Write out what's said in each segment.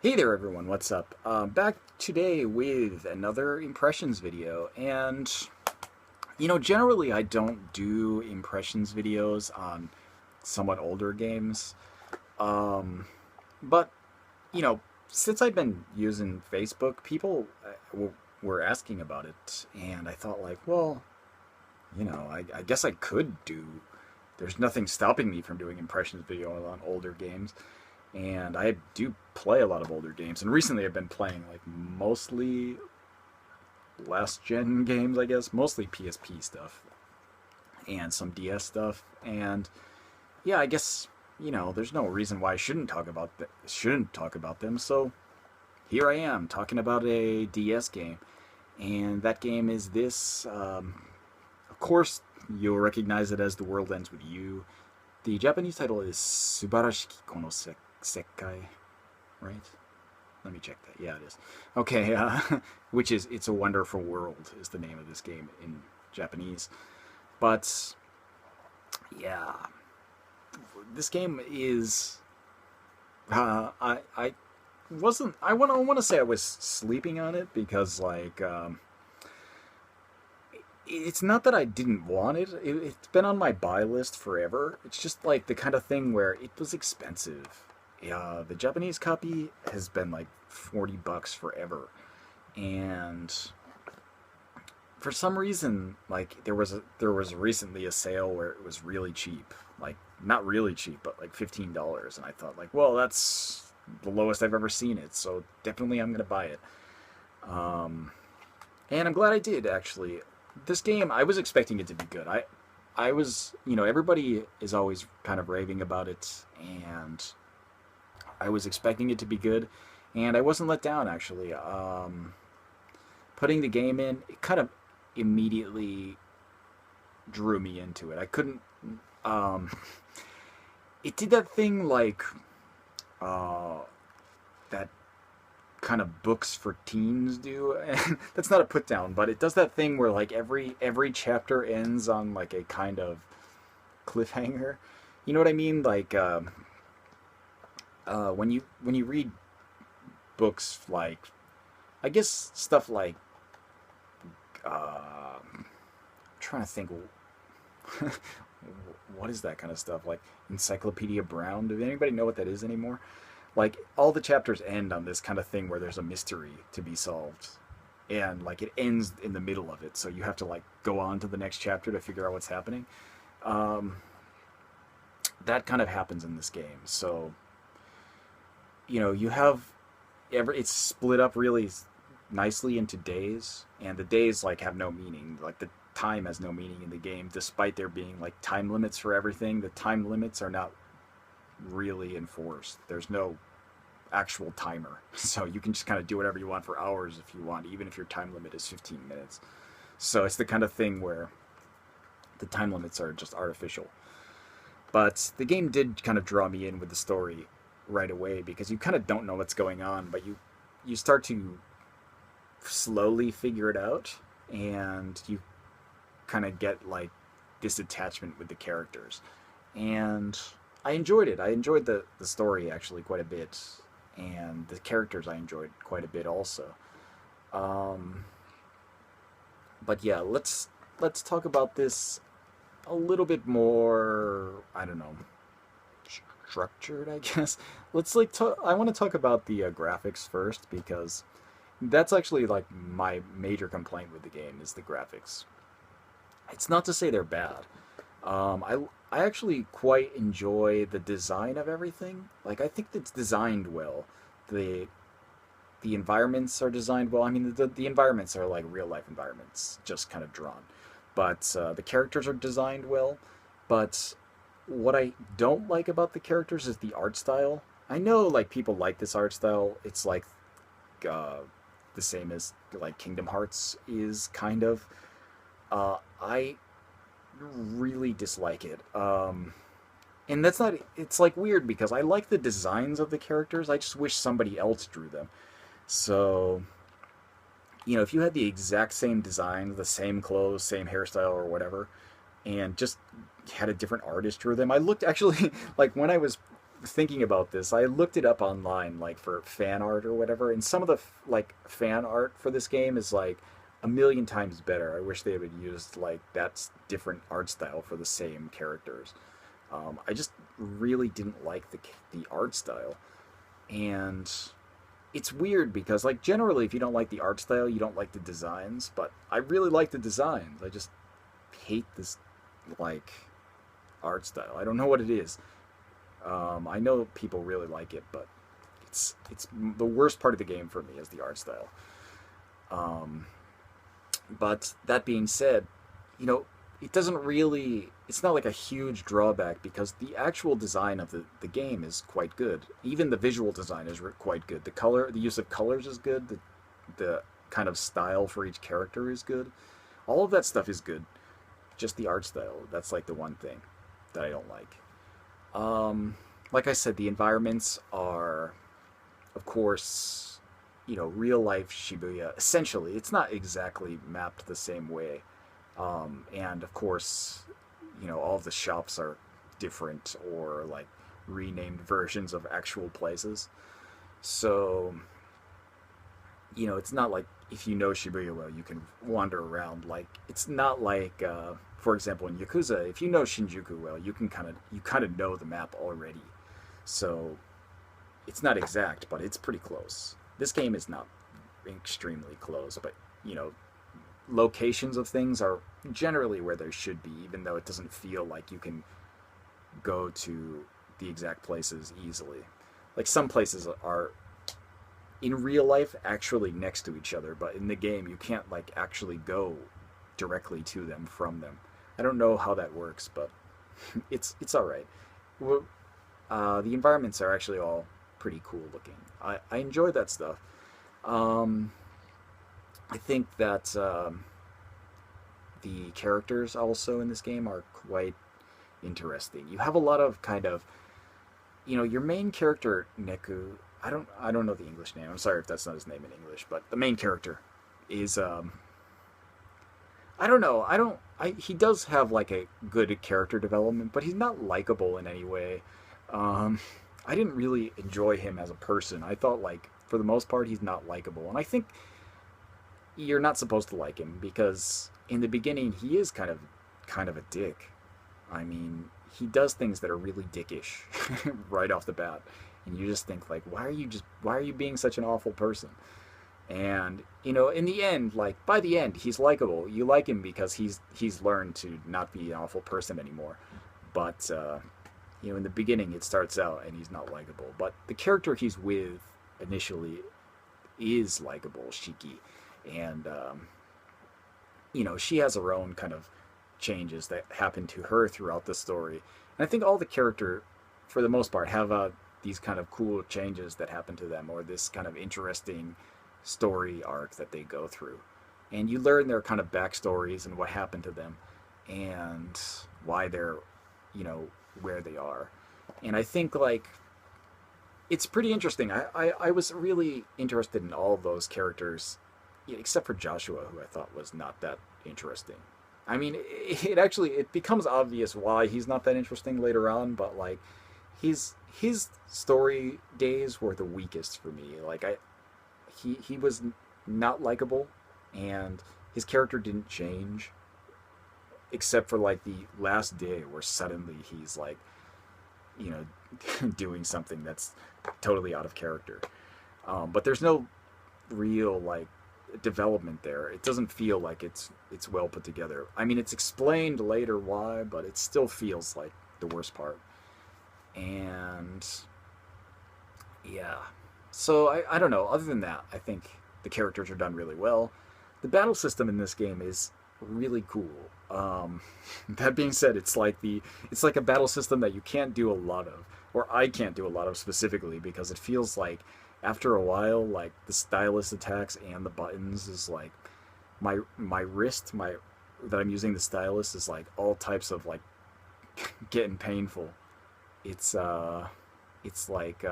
Hey there everyone, what's up? Back today with another impressions video, and generally I don't do impressions videos on somewhat older games, um, but since I've been using Facebook, people were asking about it, and I thought like, well, I guess I could do. There's nothing stopping me from doing impressions videos on older games. And I do play a lot of older games, and recently I've been playing like mostly last gen games, I guess, mostly PSP stuff and some DS stuff. And yeah, I guess there's no reason why I shouldn't talk about them. So here I am talking about a DS game, and that game is this. Of course, you'll recognize it as The World Ends with You. The Japanese title is Subarashiki Kono Sekai, right? Let me check that. Yeah, it is. Okay, which is It's a Wonderful World is the name of this game in Japanese. But yeah, this game is. I wasn't. I want to say I was sleeping on it because it's not that I didn't want it. It's been on my buy list forever. It's just like the kind of thing where it was expensive. Yeah, the Japanese copy has been like $40 forever, and for some reason, like there was recently a sale where it was really cheap, like not really cheap, but like $15, and I thought like, well, that's the lowest I've ever seen it, so definitely I'm gonna buy it. And I'm glad I did actually. This game, I was expecting it to be good. I was, everybody is always kind of raving about it, and I was expecting it to be good, and I wasn't let down, actually. Putting the game in, it kind of immediately drew me into it. I couldn't, it did that thing like, that kind of books for teens do. And that's not a put down, but it does that thing where like every chapter ends on like a kind of cliffhanger. You know what I mean? Like when you read books, like I guess stuff like I'm trying to think what is that kind of stuff, like Encyclopedia Brown. Does anybody know what that is anymore? Like all the chapters end on this kind of thing where there's a mystery to be solved, and like it ends in the middle of it, so you have to like go on to the next chapter to figure out what's happening. um, that kind of happens in this game. So you have it's split up really nicely into days, and the days like have no meaning. Like the time has no meaning in the game, despite there being like time limits for everything. The time limits are not really enforced. There's no actual timer, so you can just kind of do whatever you want for hours if you want, even if your time limit is 15 minutes. So it's the kind of thing where the time limits are just artificial. But the game did kind of draw me in with the story right away, because you kind of don't know what's going on, but you start to slowly figure it out, and you kind of get like this attachment with the characters. And I enjoyed it. I enjoyed the story actually quite a bit, and the characters I enjoyed quite a bit also. Um, but yeah, let's talk about this a little bit more. I don't know, structured, I guess. Let's like I want to talk about the graphics first, because that's actually like my major complaint with the game is the graphics. It's not to say they're bad. I actually quite enjoy the design of everything. Like I think it's designed well. The the environments are designed well. I mean, the environments are like real life environments, just kind of drawn. But the characters are designed well. But what I don't like about the characters is the art style. I know like people like this art style. It's like uh, the same as like Kingdom Hearts is kind of. I really dislike it. And that's not. It's like weird because I like the designs of the characters. I just wish somebody else drew them. So, if you had the exact same design, the same clothes, same hairstyle, or whatever, and just had a different artist draw them. I looked actually like when I was thinking about this, I looked it up online, like for fan art or whatever, and some of the like fan art for this game is like a million times better. I wish they would used like that different art style for the same characters. I just really didn't like the art style, and it's weird because like generally, if you don't like the art style, you don't like the designs. But I really like the designs. I just hate this like art style. I don't know what it is. I know people really like it, but it's the worst part of the game for me is the art style. Um, but that being said, you know, it doesn't really. It's not like a huge drawback because the actual design of the game is quite good. Even the visual design is quite good. The use of colors is good. The kind of style for each character is good. All of that stuff is good. Just the art style. That's like the one thing that I don't like. Like I said, the environments are, of course, real life Shibuya. Essentially, it's not exactly mapped the same way. And of course, all of the shops are different or like renamed versions of actual places. So, it's not like if you know Shibuya well, you can wander around. Like it's not like, for example, in Yakuza, if you know Shinjuku well, you kind of know the map already. So it's not exact, but it's pretty close. This game is not extremely close, but you know, locations of things are generally where they should be, even though it doesn't feel like you can go to the exact places easily. Like some places are in real life actually next to each other, but in the game you can't like actually go directly to them from them. I don't know how that works, but it's all right. Well, the environments are actually all pretty cool looking. I enjoy that stuff. Um, I think that the characters also in this game are quite interesting. You have a lot of kind of, your main character Neku. I don't know the English name. I'm sorry if that's not his name in English, but the main character is I don't know. He does have like a good character development, but he's not likable in any way. Um, I didn't really enjoy him as a person. I thought like for the most part he's not likable, and I think you're not supposed to like him because in the beginning he is kind of a dick. I mean, he does things that are really dickish right off the bat, and you just think like, why are you being such an awful person? And in the end, like by the end, he's likable. You like him because he's learned to not be an awful person anymore. But in the beginning, it starts out and he's not likable. But the character he's with initially is likable, Shiki, and she has her own kind of changes that happen to her throughout the story. And I think all the character, for the most part, have these kind of cool changes that happen to them, or this kind of interesting story arc that they go through. And you learn their kind of backstories and what happened to them, and why they're, where they are. And I think like it's pretty interesting. I was really interested in all of those characters, except for Joshua, who I thought was not that interesting. I mean, it becomes obvious why he's not that interesting later on, but like his story days were the weakest for me. Like he was not likable, and his character didn't change except for like the last day where suddenly he's like, you know, doing something that's totally out of character. But there's no real like development there. It doesn't feel like it's well put together. I mean, it's explained later why, but it still feels like the worst part. And yeah, so I don't know. Other than that, I think the characters are done really well. The battle system in this game is really cool. That being said, it's like a battle system that you can't do a lot of, or I can't do a lot of specifically, because it feels like after a while, like the stylus attacks and the buttons is like my wrist, my that I'm using the stylus is like all types of like getting painful. It's like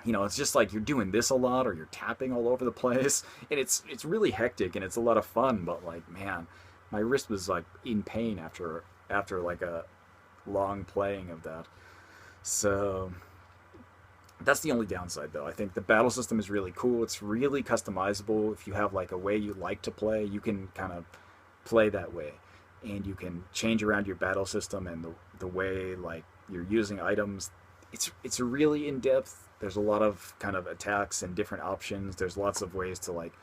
it's just like you're doing this a lot or you're tapping all over the place, and it's really hectic and it's a lot of fun, but like man, my wrist was like in pain after like a long playing of that. So that's the only downside, though. I think the battle system is really cool. It's really customizable. If you have like a way you like to play, you can kind of play that way, and you can change around your battle system and the way like you're using items. It's really in depth. There's a lot of kind of attacks and different options. There's lots of ways to like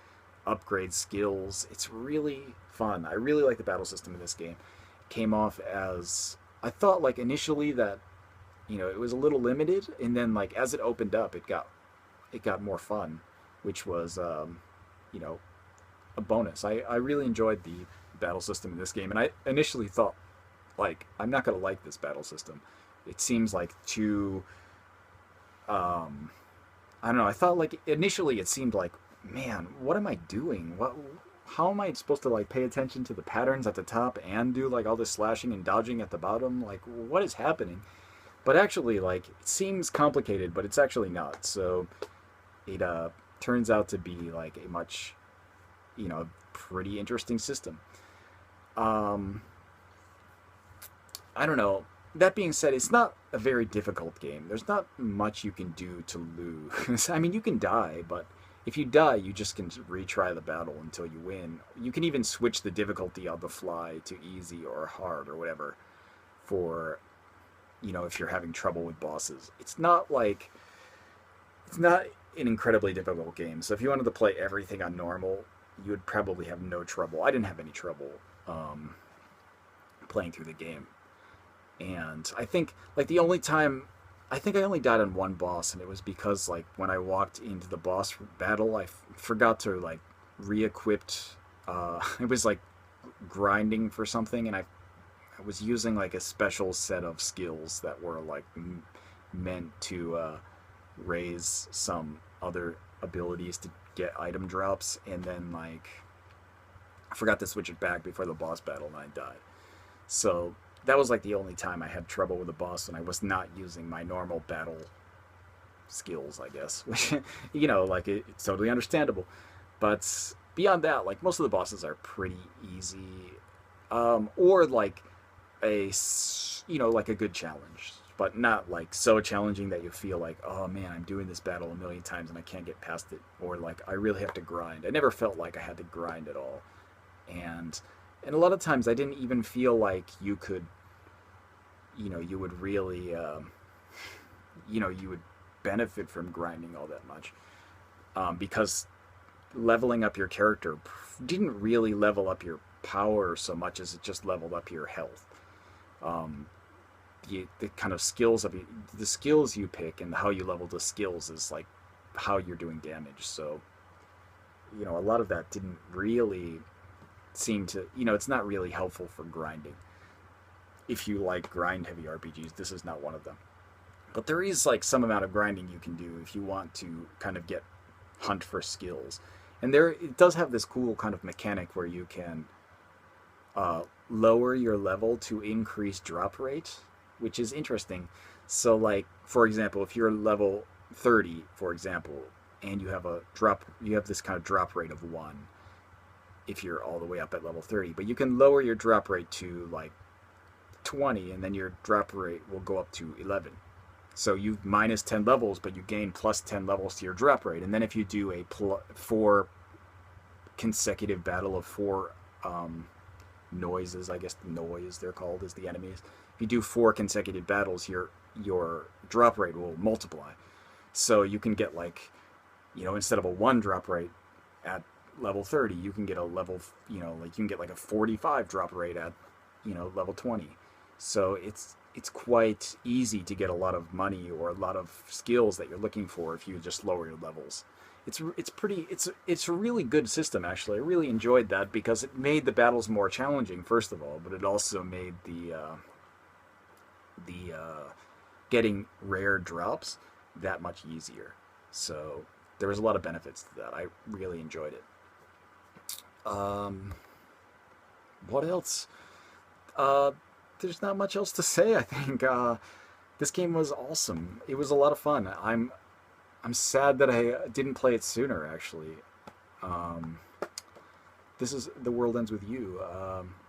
upgrade skills. It's really fun. I really like the battle system in this game. It came off as, I thought like initially that, you know, it was a little limited, and then like as it opened up, it got more fun, which was you know, a bonus. I really enjoyed the battle system in this game, and I initially thought like I'm not gonna like this battle system. It seems like too I don't know. I thought like initially it seemed like, man, what am I doing? What? How am I supposed to like pay attention to the patterns at the top and do like all this slashing and dodging at the bottom? Like, what is happening? But actually, like, it seems complicated, but it's actually not. So it turns out to be like a much, you know, pretty interesting system. Um, I don't know. That being said, it's not a very difficult game. There's not much you can do to lose. I mean, you can die, but if you die, you just can retry the battle until you win. You can even switch the difficulty on the fly to easy or hard or whatever for, you know, if you're having trouble with bosses. It's not an incredibly difficult game. So if you wanted to play everything on normal, you would probably have no trouble. I didn't have any trouble um, playing through the game. And I think like the only time, I think I only died on one boss, and it was because like when I walked into the boss battle, forgot to like re-equipped. It was like grinding for something, and I was using like a special set of skills that were like meant to raise some other abilities to get item drops, and then like I forgot to switch it back before the boss battle, and I died. So that was like the only time I had trouble with the boss, and I was not using my normal battle skills, I guess. Which, you know, like it's totally understandable. But beyond that, like most of the bosses are pretty easy, or like you know, like a good challenge, but not like so challenging that you feel like, oh man, I'm doing this battle a million times and I can't get past it, or like I really have to grind. I never felt like I had to grind at all, and a lot of times I didn't even feel like you could, you know, you would really, you know, you would benefit from grinding all that much, because leveling up your character didn't really level up your power so much as it just leveled up your health. Um, the kind of skills of the skills you pick and how you level the skills is like how you're doing damage. So, you know, a lot of that didn't really seem to, you know, it's not really helpful for grinding. If you like grind heavy RPGs, this is not one of them. But there is like some amount of grinding you can do if you want to kind of get hunt for skills. And there it does have this cool kind of mechanic where you can lower your level to increase drop rate, which is interesting. So like for example, if you're level 30, for example, and you have this kind of drop rate of 1 if you're all the way up at level 30, but you can lower your drop rate to like 20, and then your drop rate will go up to 11. So you minus 10 levels, but you gain plus 10 levels to your drop rate. And then if you do a 4 consecutive battle of 4 noises, I guess the noise they're called is the enemies. If you do 4 consecutive battles, your drop rate will multiply. So you can get like, you know, instead of a 1 drop rate at level 30, you can get a level, you know, like you can get like a 45 drop rate at, you know, level 20. So it's quite easy to get a lot of money or a lot of skills that you're looking for if you just lower your levels. It's a really good system actually. I really enjoyed that because it made the battles more challenging first of all, but it also made the getting rare drops that much easier. So there was a lot of benefits to that. I really enjoyed it. Um, what else? Uh, there's not much else to say. I think this game was awesome. It was a lot of fun. I'm sad that I didn't play it sooner. Actually, um, this is The World Ends with You.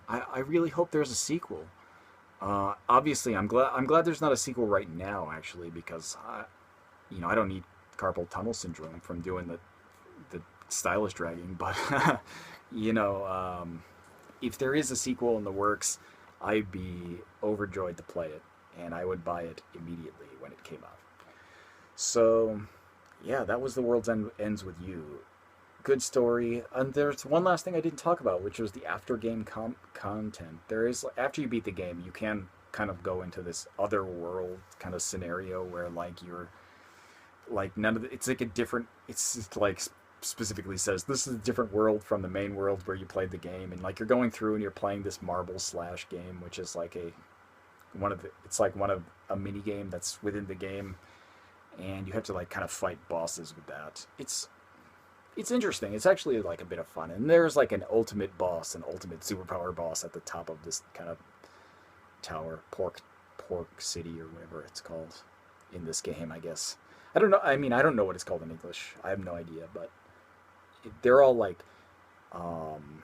I really hope there's a sequel. Obviously, I'm glad there's not a sequel right now, actually, because I don't need carpal tunnel syndrome from doing the stylish dragging. But you know, if there is a sequel in the works, I'd be overjoyed to play it, and I would buy it immediately when it came out. So, yeah, that was The World's End Ends With You. Good story. And there's one last thing I didn't talk about, which was the after game content. There is, after you beat the game, you can kind of go into this other world kind of scenario where like you're like none of the, it's like a different, it's like specifically says this is a different world from the main world where you played the game, and like you're going through and you're playing this marble slash game, which is like a one of the, it's like one of a mini game that's within the game, and you have to like kind of fight bosses with that. It's interesting. It's actually like a bit of fun. And there's like an ultimate boss, an ultimate superpower boss at the top of this kind of tower, Pork City or whatever it's called in this game, I guess. I don't know. I mean, I don't know what it's called in English. I have no idea, but they're all like um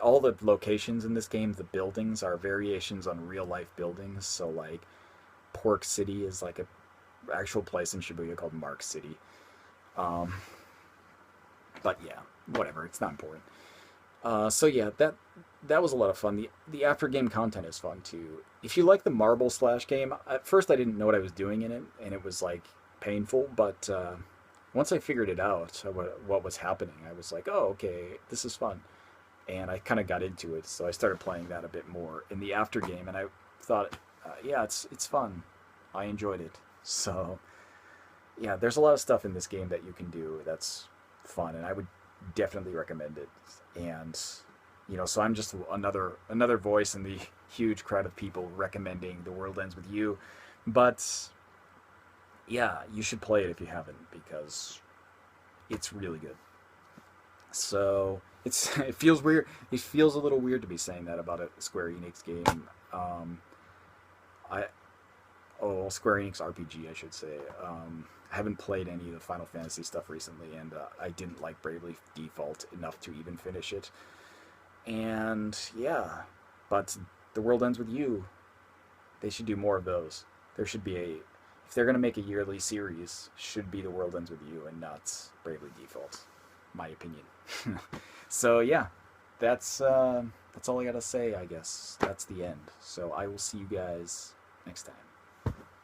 all the locations in this game, the buildings are variations on real life buildings. So like Pork City is like a actual place in Shibuya called Mark City. Um, but yeah, whatever. It's not important. So yeah, that was a lot of fun. The after game content is fun too. If you like the marble slash game, at first I didn't know what I was doing in it, and it was like painful. But once I figured it out, what was happening, I was like, oh, okay, this is fun, and I kind of got into it. So I started playing that a bit more in the after game, and I thought, yeah, it's fun. I enjoyed it. So yeah, there's a lot of stuff in this game that you can do that's fun, and I would definitely recommend it. And so I'm just another voice in the huge crowd of people recommending The World Ends With You. But yeah, you should play it if you haven't, because it's really good. So it feels weird. It feels a little weird to be saying that about a Square Enix game. I Square Enix RPG, I should say. I haven't played any of the Final Fantasy stuff recently, and I didn't like Bravely Default enough to even finish it. And yeah, but The World Ends With You. They should do more of those. There should be if they're gonna make a yearly series, should be The World Ends With You and not Bravely Default. My opinion. So yeah, that's all I gotta say. I guess that's the end. So I will see you guys next time.